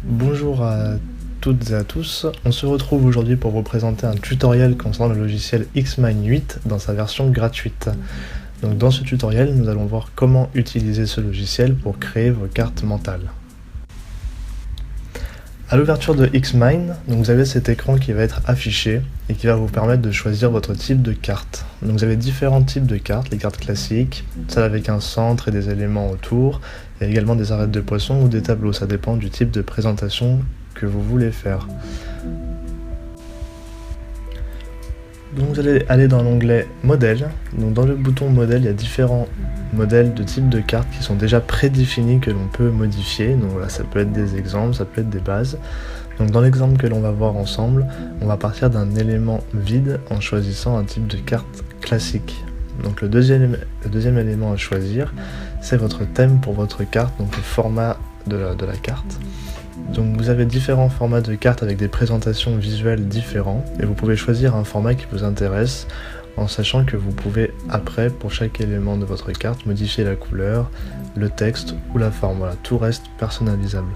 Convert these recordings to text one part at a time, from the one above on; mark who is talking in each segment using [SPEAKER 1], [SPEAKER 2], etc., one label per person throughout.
[SPEAKER 1] Bonjour à toutes et à tous, on se retrouve aujourd'hui pour vous présenter un tutoriel concernant le logiciel Xmine 8 dans sa version gratuite. Donc dans ce tutoriel, nous allons voir comment utiliser ce logiciel pour créer vos cartes mentales. À l'ouverture de Xmine, vous avez cet écran qui va être affiché et qui va vous permettre de choisir votre type de carte. Donc vous avez différents types de cartes, les cartes classiques, celles avec un centre et des éléments autour, et également des arêtes de poisson ou des tableaux, ça dépend du type de présentation que vous voulez faire. Donc vous allez aller dans l'onglet modèle. Donc dans le bouton modèle, il y a différents modèles de types de cartes qui sont déjà prédéfinis que l'on peut modifier. Donc là, ça peut être des exemples, ça peut être des bases. Donc dans l'exemple que l'on va voir ensemble, on va partir d'un élément vide en choisissant un type de carte classique. Donc le deuxième élément à choisir, c'est votre thème pour votre carte, donc le format de la carte. Donc vous avez différents formats de cartes avec des présentations visuelles différents et vous pouvez choisir un format qui vous intéresse en sachant que vous pouvez après, pour chaque élément de votre carte, modifier la couleur, le texte ou la forme. Voilà, tout reste personnalisable.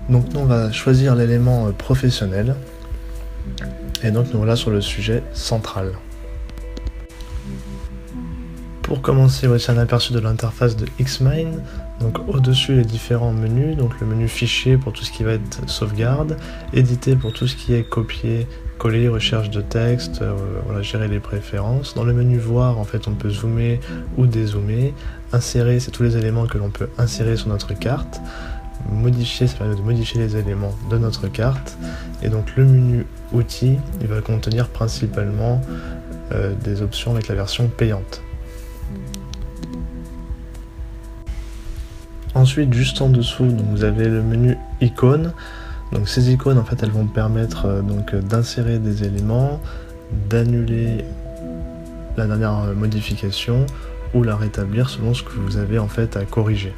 [SPEAKER 1] Donc nous on va choisir l'élément professionnel et donc nous voilà sur le sujet central. Pour commencer, voici un aperçu de l'interface de Xmine. Donc au-dessus les différents menus, donc le menu fichier pour tout ce qui va être sauvegarde, éditer pour tout ce qui est copier, coller, recherche de texte, voilà, gérer les préférences. Dans le menu voir, en fait, on peut zoomer ou dézoomer. Insérer, c'est tous les éléments que l'on peut insérer sur notre carte. Modifier, ça permet de modifier les éléments de notre carte. Et donc le menu outils, il va contenir principalement des options avec la version payante. Ensuite, juste en dessous, donc, vous avez le menu icônes. Donc ces icônes, en fait, elles vont permettre d'insérer des éléments, d'annuler la dernière modification ou la rétablir selon ce que vous avez en fait à corriger.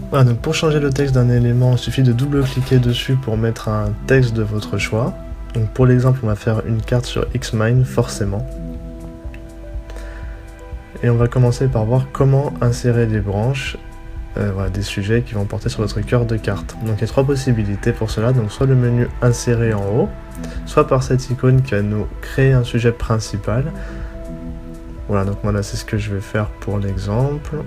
[SPEAKER 1] Voilà, donc pour changer le texte d'un élément, il suffit de double-cliquer dessus pour mettre un texte de votre choix. Donc pour l'exemple, on va faire une carte sur Xmine, forcément. Et on va commencer par voir comment insérer des branches, voilà, des sujets qui vont porter sur votre cœur de carte. Donc il y a trois possibilités pour cela, donc soit le menu insérer en haut, soit par cette icône qui va nous créer un sujet principal. Voilà, donc voilà, c'est ce que je vais faire pour l'exemple.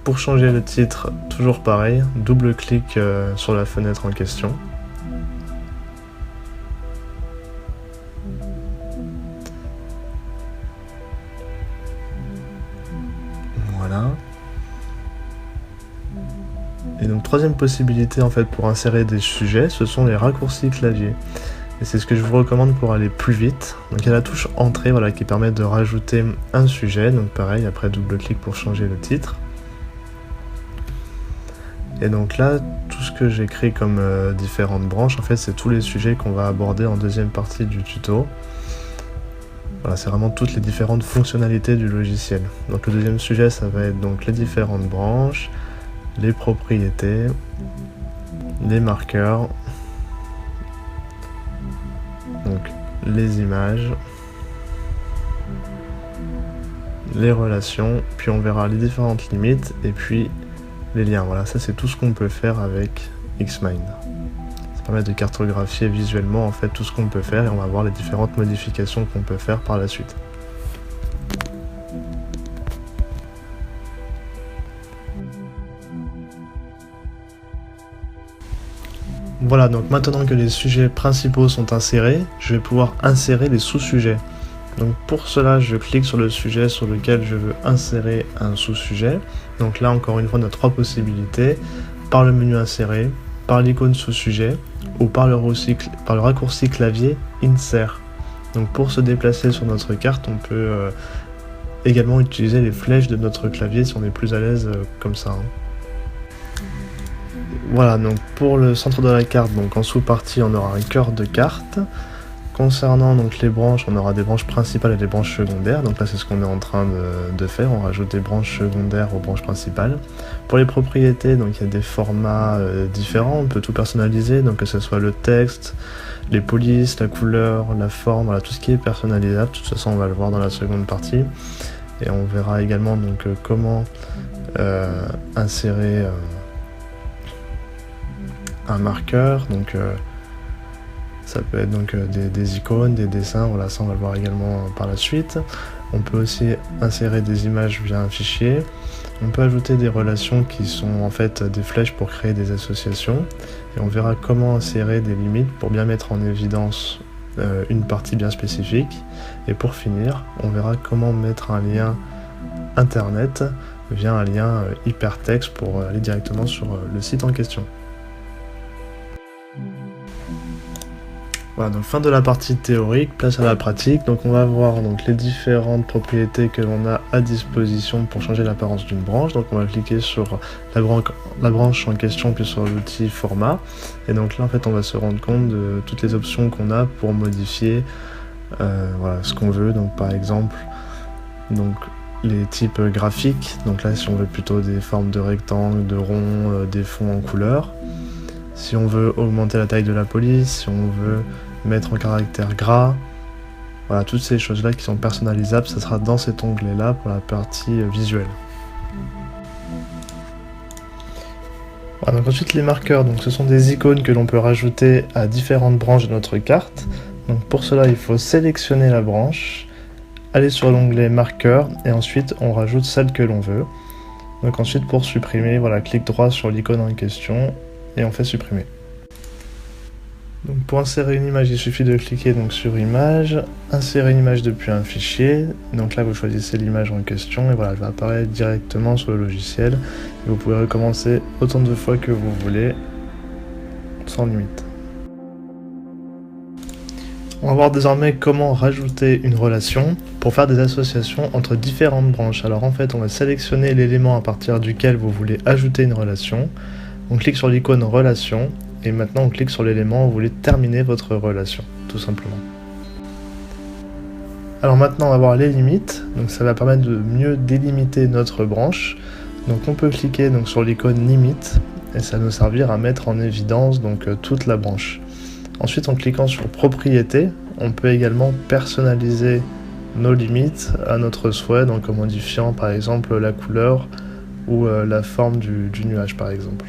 [SPEAKER 1] Pour changer le titre, toujours pareil, double-clic sur la fenêtre en question. Voilà. Et donc troisième possibilité en fait pour insérer des sujets, ce sont les raccourcis clavier. Et c'est ce que je vous recommande pour aller plus vite. Donc il y a la touche entrée, voilà, qui permet de rajouter un sujet. Donc pareil, après double-clic pour changer le titre. Et donc là, tout ce que j'ai créé comme différentes branches, en fait, c'est tous les sujets qu'on va aborder en deuxième partie du tuto. Voilà, c'est vraiment toutes les différentes fonctionnalités du logiciel. Donc le deuxième sujet, ça va être donc les différentes branches, les propriétés, les marqueurs, donc les images, les relations, puis on verra les différentes limites et puis les liens. Voilà, ça c'est tout ce qu'on peut faire avec Xmine. Ça permet de cartographier visuellement en fait tout ce qu'on peut faire et on va voir les différentes modifications qu'on peut faire par la suite. Voilà, donc maintenant que les sujets principaux sont insérés, je vais pouvoir insérer les sous-sujets. Donc pour cela, je clique sur le sujet sur lequel je veux insérer un sous-sujet. Donc là, encore une fois, on a trois possibilités. Par le menu insérer, par l'icône sous-sujet ou par le raccourci clavier insert. Donc pour se déplacer sur notre carte, on peut également utiliser les flèches de notre clavier si on est plus à l'aise comme ça. Voilà, donc pour le centre de la carte, donc en sous-partie, on aura un cœur de carte. Concernant donc les branches, on aura des branches principales et des branches secondaires. Donc là, c'est ce qu'on est en train de faire. On rajoute des branches secondaires aux branches principales. Pour les propriétés, donc il y a des formats différents. On peut tout personnaliser, donc que ce soit le texte, les polices, la couleur, la forme, voilà, tout ce qui est personnalisable. De toute façon, on va le voir dans la seconde partie. Et on verra également donc comment insérer un marqueur, donc ça peut être donc des icônes, des dessins, voilà, ça on va le voir également par la suite. On peut aussi insérer des images via un fichier. On peut ajouter des relations qui sont en fait des flèches pour créer des associations. Et on verra comment insérer des limites pour bien mettre en évidence une partie bien spécifique. Et pour finir, on verra comment mettre un lien internet via un lien hypertexte pour aller directement sur le site en question. Voilà, donc fin de la partie théorique, place à la pratique. Donc on va voir donc les différentes propriétés que l'on a à disposition pour changer l'apparence d'une branche. Donc on va cliquer sur la branche en question puis sur l'outil format. Et donc là en fait on va se rendre compte de toutes les options qu'on a pour modifier voilà, ce qu'on veut. Donc par exemple donc les types graphiques. Donc là si on veut plutôt des formes de rectangles, de ronds, des fonds en couleur. Si on veut augmenter la taille de la police, si on veut mettre en caractère gras, voilà, toutes ces choses-là qui sont personnalisables, ça sera dans cet onglet-là pour la partie visuelle. Voilà, donc ensuite les marqueurs, donc ce sont des icônes que l'on peut rajouter à différentes branches de notre carte. Donc pour cela, il faut sélectionner la branche, aller sur l'onglet marqueurs et ensuite on rajoute celle que l'on veut. Donc ensuite pour supprimer, voilà, clic droit sur l'icône en question et on fait supprimer. Donc pour insérer une image, il suffit de cliquer donc sur image, insérer une image depuis un fichier. Donc là vous choisissez l'image en question et voilà, elle va apparaître directement sur le logiciel. Et vous pouvez recommencer autant de fois que vous voulez, sans limite. On va voir désormais comment rajouter une relation pour faire des associations entre différentes branches. Alors en fait, on va sélectionner l'élément à partir duquel vous voulez ajouter une relation. On clique sur l'icône relation. Et maintenant on clique sur l'élément où vous voulez terminer votre relation, tout simplement. Alors maintenant on va voir les limites, donc ça va permettre de mieux délimiter notre branche. Donc on peut cliquer donc, sur l'icône limite, et ça va nous servir à mettre en évidence donc, toute la branche. Ensuite en cliquant sur propriétés, on peut également personnaliser nos limites à notre souhait, donc en modifiant par exemple la couleur ou la forme du nuage par exemple.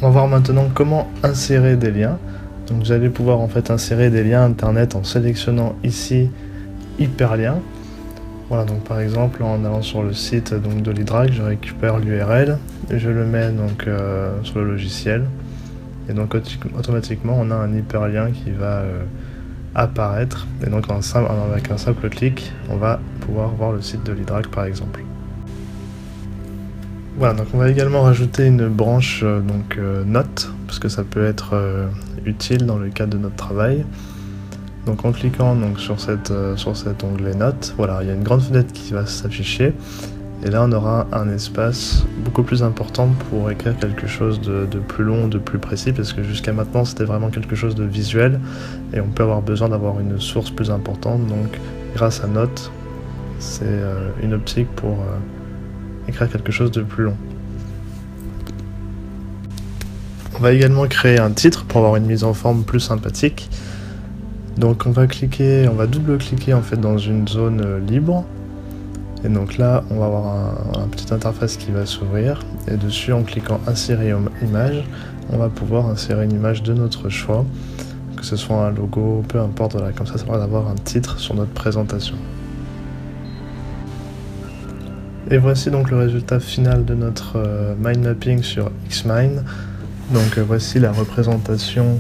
[SPEAKER 1] On va voir maintenant comment insérer des liens. Donc vous allez pouvoir en fait insérer des liens internet en sélectionnant ici hyperlien. Voilà, donc par exemple en allant sur le site donc, de l'Hydrac, je récupère l'URL, je le mets donc sur le logiciel et donc automatiquement on a un hyperlien qui va apparaître et donc avec un simple clic on va pouvoir voir le site de l'Hydrac par exemple. Voilà, donc on va également rajouter une branche notes, parce que ça peut être utile dans le cadre de notre travail. Donc en cliquant donc, sur cet onglet notes, voilà, il y a une grande fenêtre qui va s'afficher. Et là on aura un espace beaucoup plus important pour écrire quelque chose de plus long, de plus précis, parce que jusqu'à maintenant c'était vraiment quelque chose de visuel, et on peut avoir besoin d'avoir une source plus importante. Donc grâce à notes, c'est une optique pour écrire quelque chose de plus long. On va également créer un titre pour avoir une mise en forme plus sympathique. Donc on va double-cliquer en fait dans une zone libre. Et donc là, on va avoir un petite interface qui va s'ouvrir. Et dessus, en cliquant insérer image, on va pouvoir insérer une image de notre choix, que ce soit un logo, peu importe. Voilà, comme ça va d'avoir un titre sur notre présentation. Et voici donc le résultat final de notre mind mapping sur Xmine. Donc voici la représentation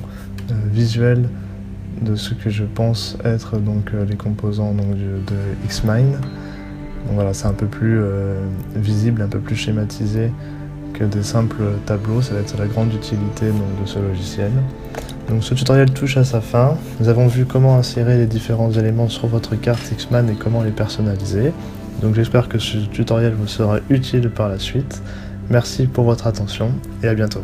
[SPEAKER 1] visuelle de ce que je pense être donc, les composants donc, de Xmine. Donc voilà, c'est un peu plus visible, un peu plus schématisé que des simples tableaux. Ça va être la grande utilité donc, de ce logiciel. Donc ce tutoriel touche à sa fin. Nous avons vu comment insérer les différents éléments sur votre carte Xmine et comment les personnaliser. Donc j'espère que ce tutoriel vous sera utile par la suite. Merci pour votre attention et à bientôt.